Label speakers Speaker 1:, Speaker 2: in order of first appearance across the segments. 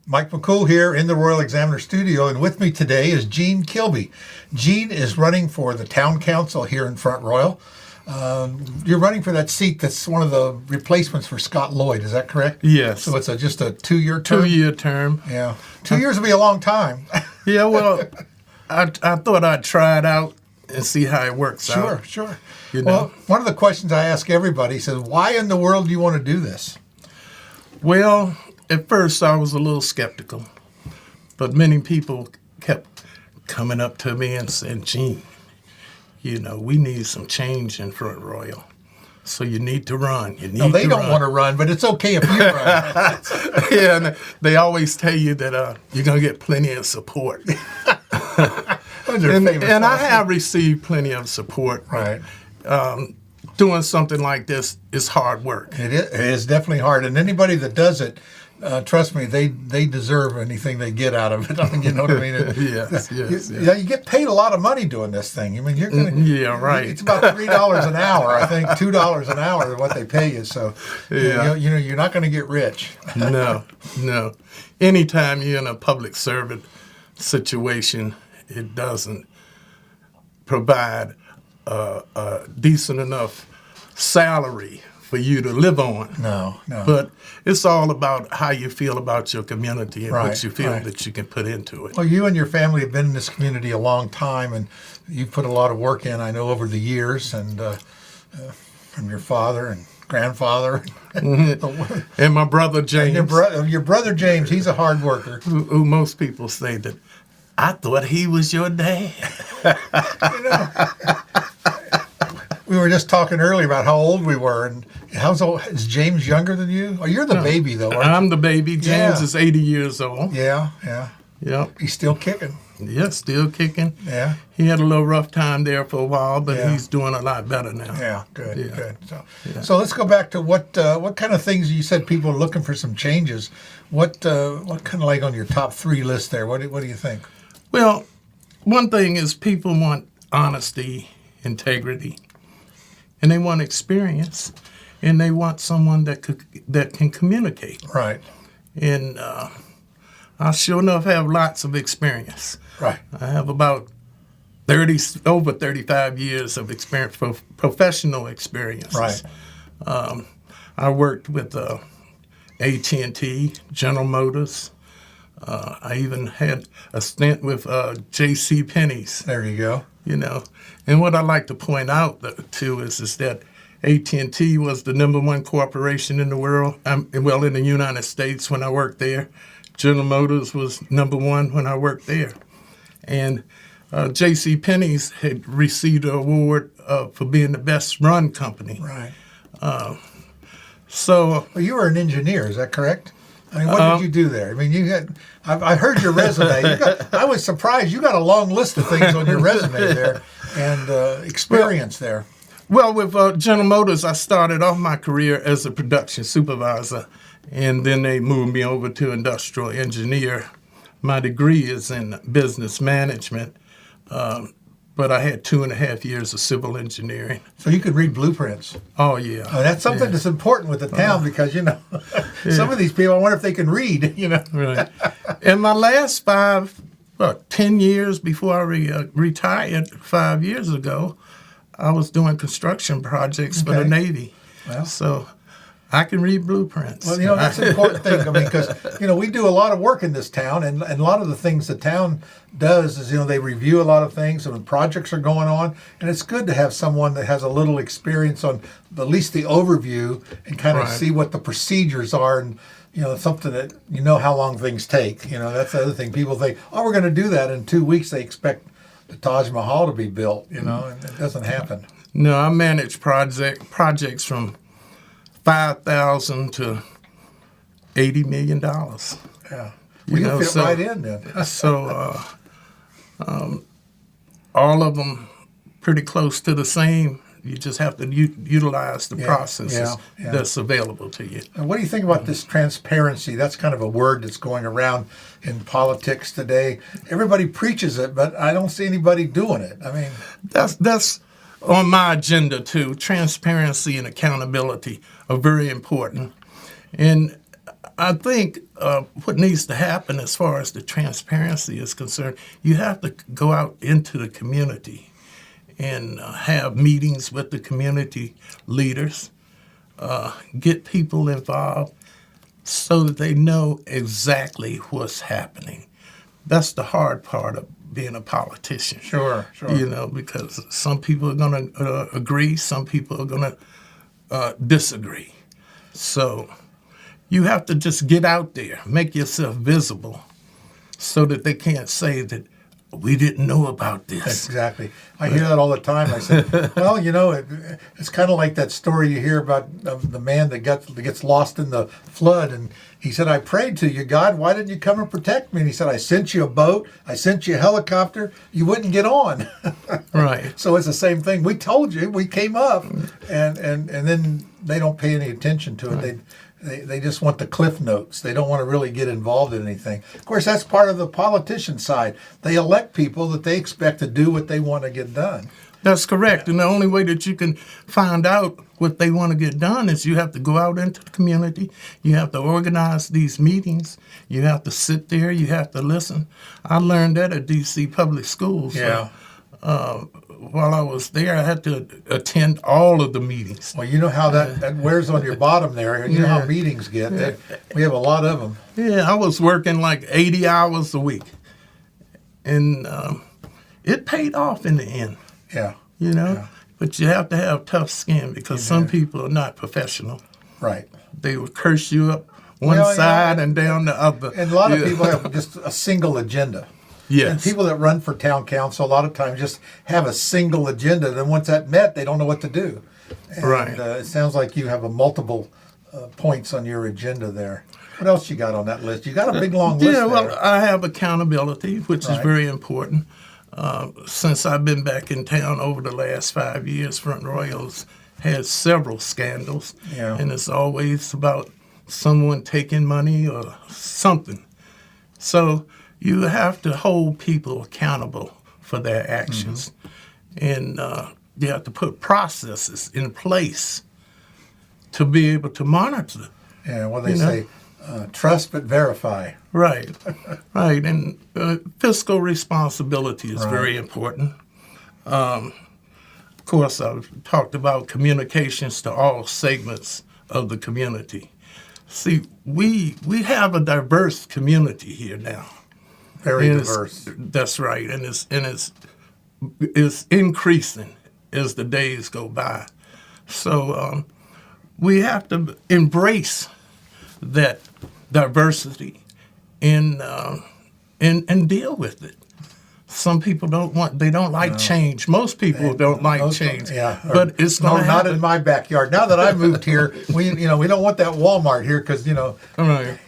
Speaker 1: Mike McCool here in the Royal Examiner Studio, and with me today is Gene Kilby. Gene is running for the town council here in Front Royal. You're running for that seat that's one of the replacements for Scott Lloyd, is that correct?
Speaker 2: Yes.
Speaker 1: So it's just a 2-year term?
Speaker 2: 2-year term.
Speaker 1: Yeah. 2 years would be a long time.
Speaker 2: Yeah, well, I thought I'd try it out and see how it works out.
Speaker 1: Sure.
Speaker 2: You know?
Speaker 1: Well, one of the questions I ask everybody says, why in the world do you want to do this?
Speaker 2: Well, at first I was a little skeptical, but many people kept coming up to me and saying, Gene, you know, we need some change in Front Royal. So you need to run.
Speaker 1: No, they don't want to run, but it's okay if you run.
Speaker 2: Yeah, and they always tell you that you're going to get plenty of support. And I have received plenty of support.
Speaker 1: Right.
Speaker 2: Doing something like this is hard work.
Speaker 1: It is definitely hard, and anybody that does it, trust me, they deserve anything they get out of it. I mean, you know what I mean?
Speaker 2: Yes.
Speaker 1: Yeah, you get paid a lot of money doing this thing. I mean, you're gonna.
Speaker 2: Yeah, right.
Speaker 1: It's about $3 an hour, I think, $2 an hour is what they pay you. So,
Speaker 2: yeah.
Speaker 1: you know, you're not going to get rich.
Speaker 2: No. Anytime you're in a public servant situation, it doesn't provide a decent enough salary for you to live on.
Speaker 1: No.
Speaker 2: But it's all about how you feel about your community and what you feel that you can put into it.
Speaker 1: Well, you and your family have been in this community a long time, and you've put a lot of work in, I know, over the years, and from your father and grandfather.
Speaker 2: And my brother James.
Speaker 1: And your brother James, he's a hard worker.
Speaker 2: Who most people say that, I thought he was your dad.
Speaker 1: You know, we were just talking earlier about how old we were, and is James younger than you? Oh, you're the baby, though, aren't you?
Speaker 2: I'm the baby. James is 80 years old.
Speaker 1: Yeah.
Speaker 2: Yep.
Speaker 1: He's still kicking.
Speaker 2: Yeah, still kicking.
Speaker 1: Yeah.
Speaker 2: He had a little rough time there for a while, but he's doing a lot better now.
Speaker 1: Yeah, good. So let's go back to what kind of things you said people are looking for some changes. What kind of like on your top 3 list there? What do you think?
Speaker 2: Well, one thing is people want honesty, integrity, and they want experience, and they want someone that can communicate.
Speaker 1: Right.
Speaker 2: And I sure enough have lots of experience.
Speaker 1: Right.
Speaker 2: I have about over 35 years of experience, professional experiences.
Speaker 1: Right.
Speaker 2: I worked with AT&T, General Motors. I even had a stint with J.C. Penney's.
Speaker 1: There you go.
Speaker 2: You know, and what I like to point out too is that AT&T was the #1 corporation in the world. In the United States when I worked there. General Motors was #1 when I worked there, and J.C. Penney's had received an award for being the best run company.
Speaker 1: Right.
Speaker 2: So.
Speaker 1: Well, you were an engineer, is that correct? I mean, what did you do there? I mean, I heard your resume. I was surprised. You got a long list of things on your resume there and experience there.
Speaker 2: Well, with General Motors, I started off my career as a production supervisor, and then they moved me over to industrial engineer. My degree is in business management, but I had 2.5 years of civil engineering.
Speaker 1: So you could read blueprints.
Speaker 2: Oh, yeah.
Speaker 1: Oh, that's something that's important with the town because, you know, some of these people, I wonder if they can read, you know.
Speaker 2: Right. In my last 10 years before I retired 5 years ago, I was doing construction projects for the Navy.
Speaker 1: Well,
Speaker 2: so I can read blueprints.
Speaker 1: Well, you know, that's an important thing. I mean, because, you know, we do a lot of work in this town, and a lot of the things the town does is, you know, they review a lot of things and when projects are going on, and it's good to have someone that has a little experience on at least the overview and kind of see what the procedures are and, you know, something that, you know, how long things take. You know, that's the other thing. People think, oh, we're going to do that in 2 weeks. They expect the Taj Mahal to be built, you know, and it doesn't happen.
Speaker 2: No, I manage projects from $5,000 to $80 million.
Speaker 1: Yeah, you fit right in then.
Speaker 2: So all of them pretty close to the same. You just have to utilize the processes that's available to you.
Speaker 1: And what do you think about this transparency? That's kind of a word that's going around in politics today. Everybody preaches it, but I don't see anybody doing it. I mean,
Speaker 2: that's on my agenda too. Transparency and accountability are very important. And I think what needs to happen as far as the transparency is concerned, you have to go out into the community and have meetings with the community leaders, get people involved so that they know exactly what's happening. That's the hard part of being a politician.
Speaker 1: Sure.
Speaker 2: You know, because some people are going to agree, some people are going to disagree. So you have to just get out there, make yourself visible so that they can't say that we didn't know about this.
Speaker 1: Exactly. I hear that all the time. I said, well, you know, it's kind of like that story you hear about the man that gets lost in the flood. And he said, I prayed to you, God, why didn't you come and protect me? And he said, I sent you a boat. I sent you a helicopter. You wouldn't get on.
Speaker 2: Right.
Speaker 1: So it's the same thing. We told you. We came up. And then they don't pay any attention to it. Right. They just want the cliff notes. They don't want to really get involved in anything. Of course, that's part of the politician side. They elect people that they expect to do what they want to get done.
Speaker 2: That's correct. And the only way that you can find out what they want to get done is you have to go out into the community. You have to organize these meetings. You have to sit there. You have to listen. I learned that at D.C. public schools.
Speaker 1: Yeah.
Speaker 2: While I was there, I had to attend all of the meetings.
Speaker 1: Well, you know how that wears on your bottom there. You know how meetings get. We have a lot of them.
Speaker 2: Yeah, I was working like 80 hours a week. And it paid off in the end.
Speaker 1: Yeah.
Speaker 2: You know?
Speaker 1: Yeah.
Speaker 2: But you have to have tough skin because some people are not professional.
Speaker 1: Right.
Speaker 2: They will curse you up one side and down the other.
Speaker 1: And a lot of people have just a single agenda.
Speaker 2: Yes.
Speaker 1: And people that run for town council a lot of times just have a single agenda. Then once that's met, they don't know what to do. And,
Speaker 2: Right.
Speaker 1: It sounds like you have a multiple points on your agenda there. What else you got on that list? You got a big long list.
Speaker 2: Yeah, well,
Speaker 1: there.
Speaker 2: I have accountability, which is
Speaker 1: Right.
Speaker 2: very important. Since I've been back in town over the last 5 years, Front Royal's had several scandals.
Speaker 1: Yeah.
Speaker 2: And it's always about someone taking money or something. So you have to hold people accountable for their actions. And you have to put processes in place to be able to monitor.
Speaker 1: Yeah, well, they say trust but verify.
Speaker 2: Right, right. And fiscal responsibility is
Speaker 1: Right.
Speaker 2: very important. Of course, I've talked about communications to all segments of the community. See, we have a diverse community here now.
Speaker 1: Very
Speaker 2: And
Speaker 1: diverse.
Speaker 2: That's right, and it's increasing as the days go by. So we have to embrace that diversity and deal with it. Some people don't like change. Most people don't like change.
Speaker 1: Yeah,
Speaker 2: but it's going to
Speaker 1: not
Speaker 2: happen.
Speaker 1: in my backyard. Now that I moved here, we don't want that Walmart here because
Speaker 2: Right.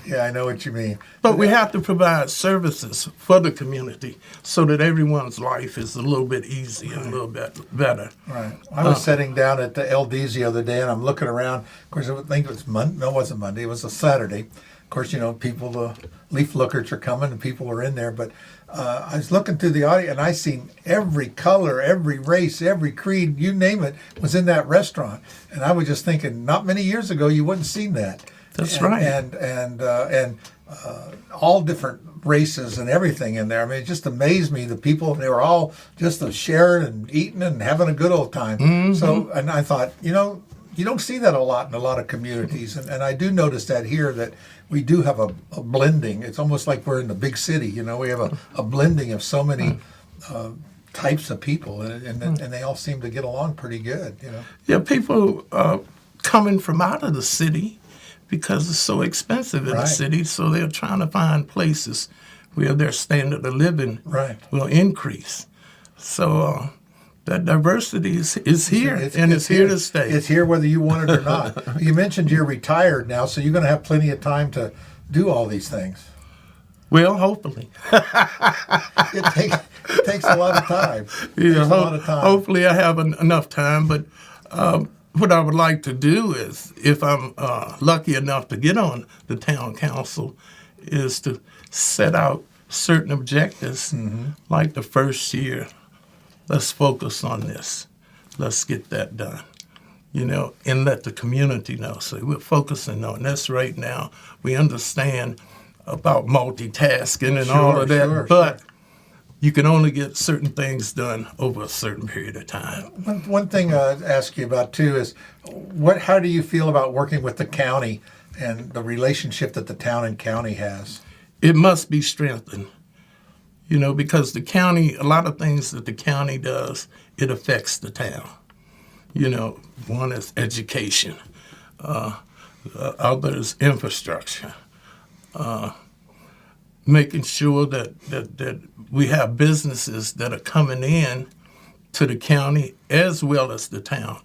Speaker 1: Yeah, I know what you mean.
Speaker 2: But we have to provide services for the community so that everyone's life is a little bit easier, a little bit better.
Speaker 1: Right. I was sitting down at the LD's the other day, and I'm looking around. Of course, I think it was Monday. No, it wasn't Monday. It was a Saturday. Of course, people, the leaf lookers are coming, and people are in there. But I was looking through the audience, and I seen every color, every race, every creed, you name it, was in that restaurant. And I was just thinking, not many years ago, you wouldn't seen that.
Speaker 2: That's right.
Speaker 1: And all different races and everything in there. I mean, it just amazed me. The people, they were all just sharing and eating and having a good old time.
Speaker 2: Mm-hmm.
Speaker 1: So, and I thought, you don't see that a lot in a lot of communities. And I do notice that here, that we do have a blending. It's almost like we're in the big city. We have a blending of so many types of people, and they all seem to get along pretty good.
Speaker 2: Yeah, people coming from out of the city because it's so expensive in the
Speaker 1: Right.
Speaker 2: city, so they're trying to find places where their standard of living
Speaker 1: Right.
Speaker 2: will increase. So that diversity is here, it's here to stay.
Speaker 1: It's here whether you want it or not. You mentioned you're retired now, so you're going to have plenty of time to do all these things.
Speaker 2: Well, hopefully.
Speaker 1: It takes a lot of time. It
Speaker 2: Yeah,
Speaker 1: takes a lot of time.
Speaker 2: hopefully I have enough time, but what I would like to do is, if I'm lucky enough to get on the town council, is to set out certain objectives, like the first year. Let's focus on this. Let's get that done. and let the community know. So we're focusing on this right now. We understand about multitasking and all of that, but you can only get certain things done over a certain period of time.
Speaker 1: One thing I'd ask you about too is, how do you feel about working with the county and the relationship that the town and county has?
Speaker 2: It must be strengthened, because the county, a lot of things that the county does, it affects the town. One is education, other is infrastructure, making sure that we have businesses that are coming in to the county as well as the town.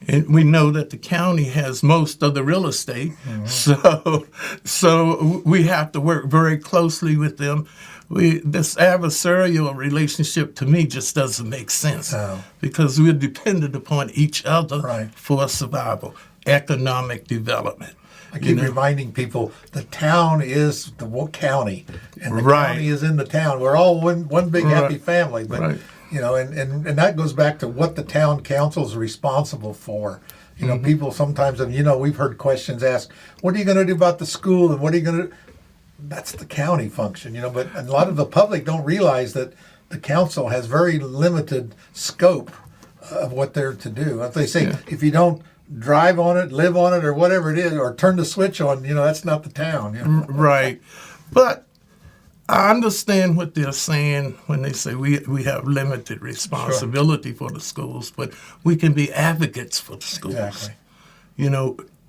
Speaker 2: And we know that the county has most of the real estate, so we have to work very closely with them. This adversarial relationship to me just doesn't make sense because we're dependent upon each other for survival, economic development.
Speaker 1: I keep reminding people the town is the county, and the county is in the town. We're all one big happy family, but and that goes back to what the town council is responsible for. People sometimes, we've heard questions asked, "What are you going to do about the school?" And what are you going to? That's the county function, But a lot of the public don't realize that the council has very limited scope of what they're to do. If they say if you don't drive on it, live on it, or whatever it is, or turn the switch on, that's not the town.
Speaker 2: Right. But I understand what they're saying when they say we have limited responsibility for the schools, but we can be advocates for the schools.
Speaker 1: Exactly.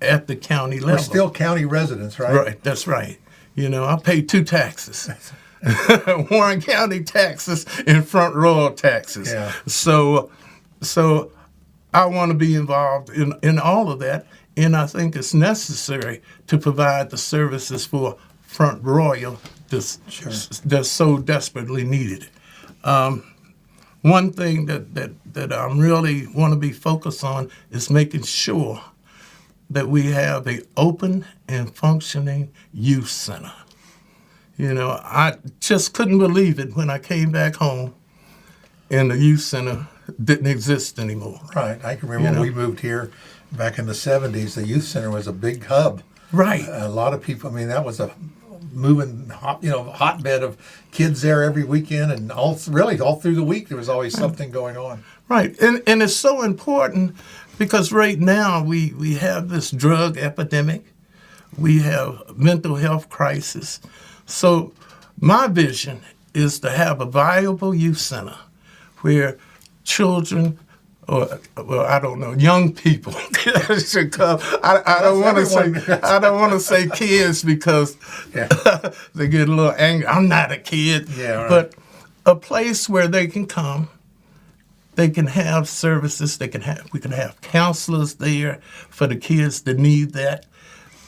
Speaker 2: At the county level.
Speaker 1: We're still county residents, right?
Speaker 2: Right, that's right. I pay 2 taxes. Warren County taxes and Front Royal taxes.
Speaker 1: Yeah.
Speaker 2: So I want to be involved in all of that, and I think it's necessary to provide the services for Front Royal that's so desperately needed. One thing that I really want to be focused on is making sure that we have an open and functioning youth center. I just couldn't believe it when I came back home and the youth center didn't exist anymore.
Speaker 1: Right. I can remember when we moved here back in the 70s, the youth center was a big hub.
Speaker 2: Right.
Speaker 1: A lot of people, that was a moving, hotbed of kids there every weekend, and all through the week there was always something going on.
Speaker 2: Right. And it's so important because right now we have this drug epidemic. We have mental health crisis. So my vision is to have a viable youth center where children, young people should come. I don't want to say kids because they get a little angry. I'm not a kid, but a place where they can come. They can have services. We can have counselors there for the kids that need that.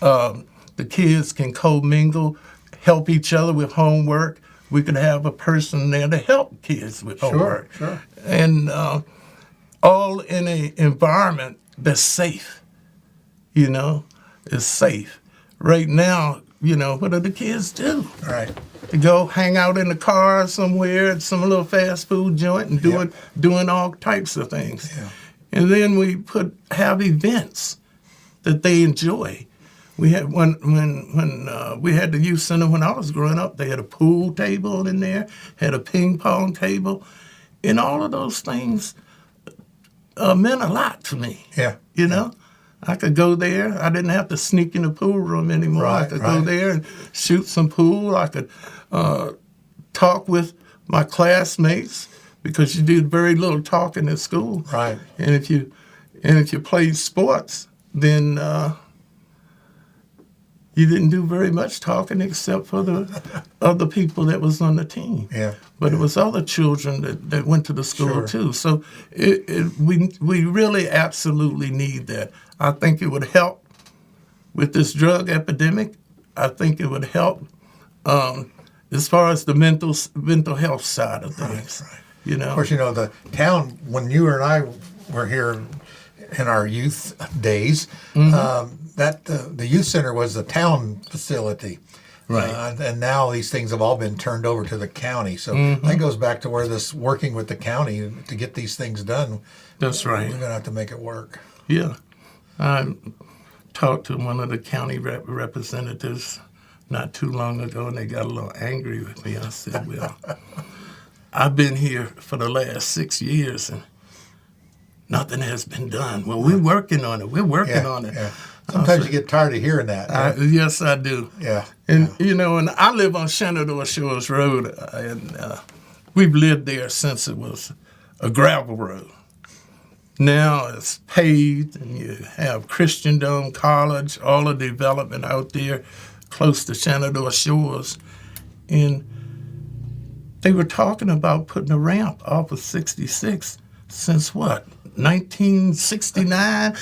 Speaker 2: The kids can commingle, help each other with homework. We can have a person there to help kids with homework.
Speaker 1: Sure.
Speaker 2: And all in an environment that's safe, is safe. Right now, what do the kids do?
Speaker 1: Right.
Speaker 2: They go hang out in the car somewhere at some little fast food joint and doing all types of things.
Speaker 1: Yeah.
Speaker 2: And then we have events that they enjoy. We had when we had the youth center when I was growing up. They had a pool table in there, had a ping pong table, and all of those things meant a lot to me.
Speaker 1: Yeah.
Speaker 2: I could go there. I didn't have to sneak in the pool room anymore. I could go there and shoot some pool. I could talk with my classmates because you did very little talking at school.
Speaker 1: Right.
Speaker 2: And if you played sports, then you didn't do very much talking except for the other people that was on the team.
Speaker 1: Yeah.
Speaker 2: But it was other children that went to the school too. So we really absolutely need that. I think it would help with this drug epidemic. I think it would help as far as the mental health side of things. Right.
Speaker 1: Of course, the town, when you and I were here in our youth days, the youth center was the town facility.
Speaker 2: Right.
Speaker 1: And now these things have all been turned over to the county. So that goes back to where this working with the county to get these things done.
Speaker 2: That's right.
Speaker 1: We're going to have to make it work.
Speaker 2: Yeah. I talked to one of the county representatives not too long ago, and they got a little angry with me. I said, well, I've been here for the last 6 years, and nothing has been done. Well, we're working on it. We're working on it.
Speaker 1: Yeah. Sometimes you get tired of hearing that.
Speaker 2: Yes, I do.
Speaker 1: Yeah.
Speaker 2: And, and I live on Shenandoah Shores Road, and we've lived there since it was a gravel road. Now it's paved, and you have Christendom College, all the development out there close to Shenandoah Shores. And they were talking about putting a ramp off of 66 since what? 1969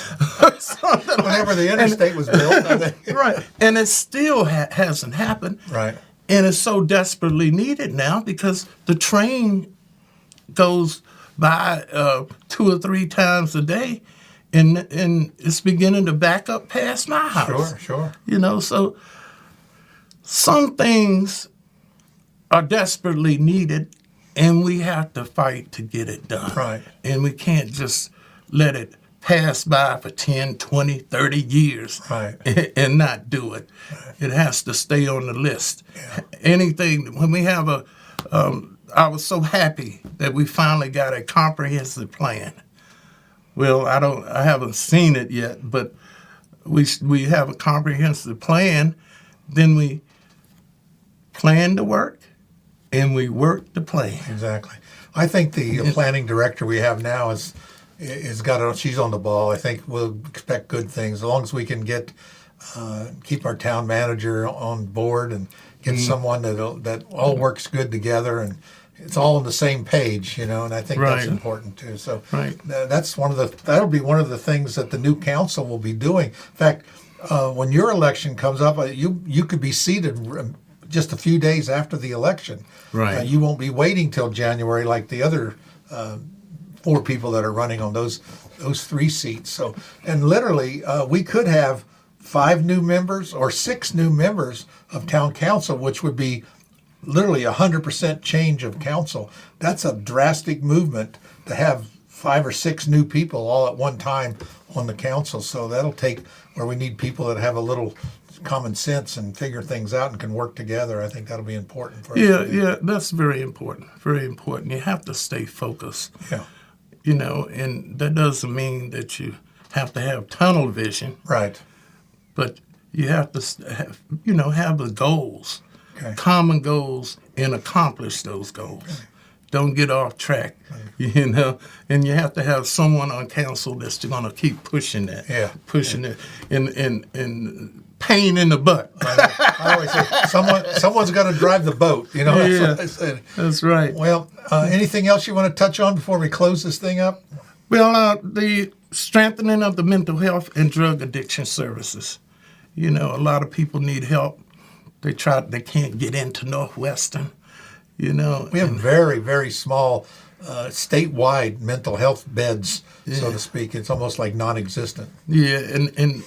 Speaker 2: or something.
Speaker 1: Whenever the interstate was built. I think.
Speaker 2: Right. And it still hasn't happened.
Speaker 1: Right.
Speaker 2: And it's so desperately needed now because the train goes by 2 or 3 times a day, and it's beginning to back up past my house.
Speaker 1: Sure.
Speaker 2: So some things are desperately needed, and we have to fight to get it done.
Speaker 1: Right.
Speaker 2: And we can't just let it pass by for 10, 20, 30 years
Speaker 1: Right.
Speaker 2: and not do it. Right. It has to stay on the list. Yeah. Anything, when we have I was so happy that we finally got a comprehensive plan. Well, I haven't seen it yet, but we have a comprehensive plan. Then we plan the work, and we work the plan.
Speaker 1: Exactly. I think the planning director we have now is she's on the ball. I think we'll expect good things as long as we can keep our town manager on board and get someone that all works good together and it's all on the same page, and I think that's important too. So that'll be one of the things that the new council will be doing. In fact, when your election comes up, you could be seated just a few days after the election.
Speaker 2: Right.
Speaker 1: You won't be waiting till January like the other 4 people that are running on those 3 seats. So, and literally, we could have 5 new members or 6 new members of town council, which would be literally 100% change of council. That's a drastic movement to have 5 or 6 new people all at one time on the council. So that'll take where we need people that have a little common sense and figure things out and can work together. I think that'll be important for us.
Speaker 2: Yeah, that's very important. Very important. You have to stay focused.
Speaker 1: Yeah.
Speaker 2: And that doesn't mean that you have to have tunnel vision.
Speaker 1: Right.
Speaker 2: But you have to have the goals.
Speaker 1: Okay.
Speaker 2: Common goals, and accomplish those goals. Okay. Don't get off track, and you have to have someone on council that's going to keep pushing that, it, and pain in the butt.
Speaker 1: I always say someone's got to drive the boat. That's what I said.
Speaker 2: That's right.
Speaker 1: Well, anything else you want to touch on before we close this thing up?
Speaker 2: Well, the strengthening of the mental health and drug addiction services. A lot of people need help. They can't get into Northwestern, We
Speaker 1: have very, very small statewide mental health beds, so to speak. It's almost like non-existent.
Speaker 2: Yeah,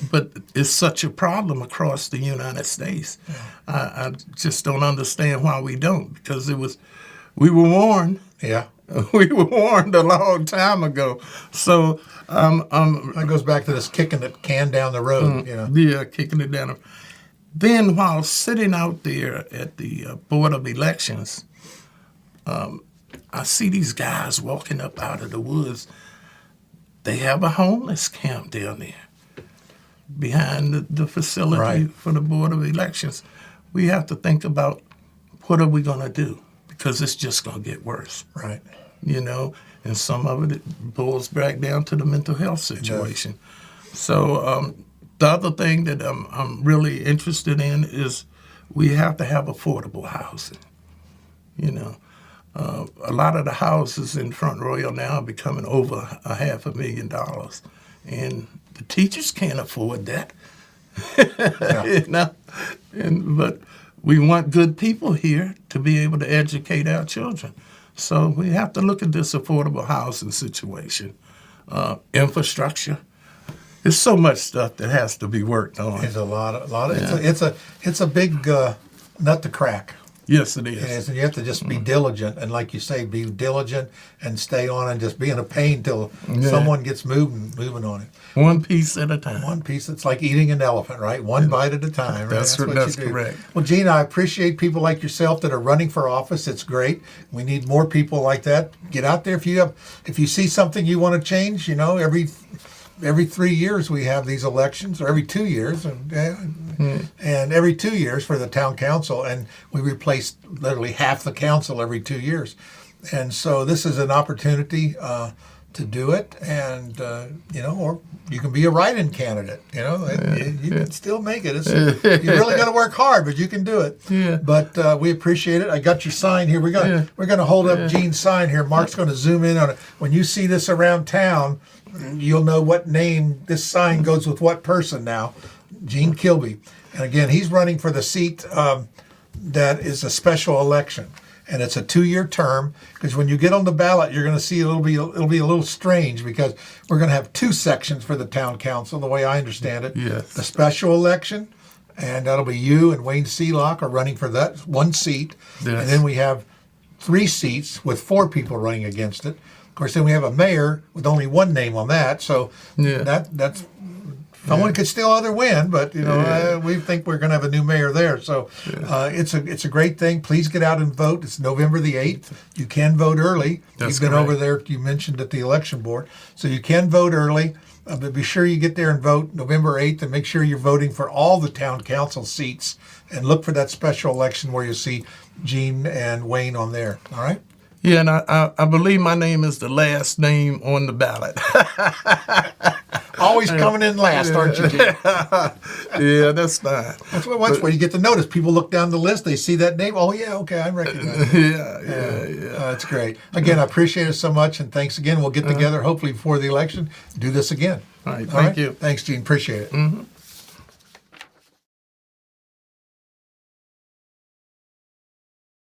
Speaker 2: but it's such a problem across the United States. Yeah. I just don't understand why we don't, because we were warned.
Speaker 1: Yeah.
Speaker 2: We were warned a long time ago. So
Speaker 1: that goes back to this kicking the can down the road.
Speaker 2: Yeah, kicking it down. Then while sitting out there at the Board of Elections, I see these guys walking up out of the woods. They have a homeless camp down there behind the facility for the Board of Elections. We have to think about what are we going to do, because it's just going to get worse.
Speaker 1: Right.
Speaker 2: And some of it boils back down to the mental health situation. Yes. So the other thing that I'm really interested in is we have to have affordable housing. A lot of the houses in Front Royal now are becoming over $500,000, and the teachers can't afford that. But we want good people here to be able to educate our children. So we have to look at this affordable housing situation, infrastructure. There's so much stuff that has to be worked on.
Speaker 1: There's a lot of. It's a big nut to crack.
Speaker 2: Yes, it
Speaker 1: It
Speaker 2: is.
Speaker 1: is, and you have to just be diligent, and like you say, be diligent and stay on, and just be in a pain till someone gets moving on it.
Speaker 2: One piece at a time.
Speaker 1: One piece. It's like eating an elephant, right? One bite at a time. Right?
Speaker 2: That's
Speaker 1: what
Speaker 2: that's
Speaker 1: you do.
Speaker 2: correct.
Speaker 1: Well, Gene, I appreciate people like yourself that are running for office. It's great. We need more people like that. Get out there if you see something you want to change. You know, every 3 years we have these elections, or every 2 years, and every 2 years for the town council, and we replace literally half the council every 2 years, and so this is an opportunity to do it, and or you can be a write-in candidate. You can still make it. You really got to work hard, but you can do it.
Speaker 2: Yeah.
Speaker 1: But we appreciate it. I got your sign here. We're gonna hold up Gene's sign here. Mark's going to zoom in on it. When you see this around town, you'll know what name this sign goes with what person now. Gene Kilby. And again, he's running for the seat that is a special election. And it's a 2-year term, because when you get on the ballot, you're going to see it'll be a little strange, because we're going to have 2 sections for the town council, the way I understand it.
Speaker 2: Yes.
Speaker 1: The special election, and that'll be you and Wayne Seelock are running for that 1 seat.
Speaker 2: Yes.
Speaker 1: And then we have 3 seats with 4 people running against it. Of course, then we have a mayor with only 1 name on that. So that's someone could still other win, but we think we're going to have a new mayor there. So it's a great thing. Please get out and vote. It's November the 8th. You can vote early.
Speaker 2: That's
Speaker 1: You've been
Speaker 2: correct.
Speaker 1: over there. You mentioned at the election board, so you can vote early. But be sure you get there and vote November 8th, and make sure you're voting for all the town council seats, and look for that special election where you see Gene and Wayne on there. All right.
Speaker 2: Yeah, and I believe my name is the last name on the ballot.
Speaker 1: Always coming in last, aren't you, Gene?
Speaker 2: Yeah, that's fine.
Speaker 1: That's where you get the notice. People look down the list, they see that name. Oh, yeah, okay, I recognize it.
Speaker 2: Yeah.
Speaker 1: That's great. Again, I appreciate it so much, and thanks again. We'll get together, hopefully before the election, do this again.
Speaker 2: All right, thank you.
Speaker 1: Thanks, Gene. Appreciate it.
Speaker 2: Mm-hmm.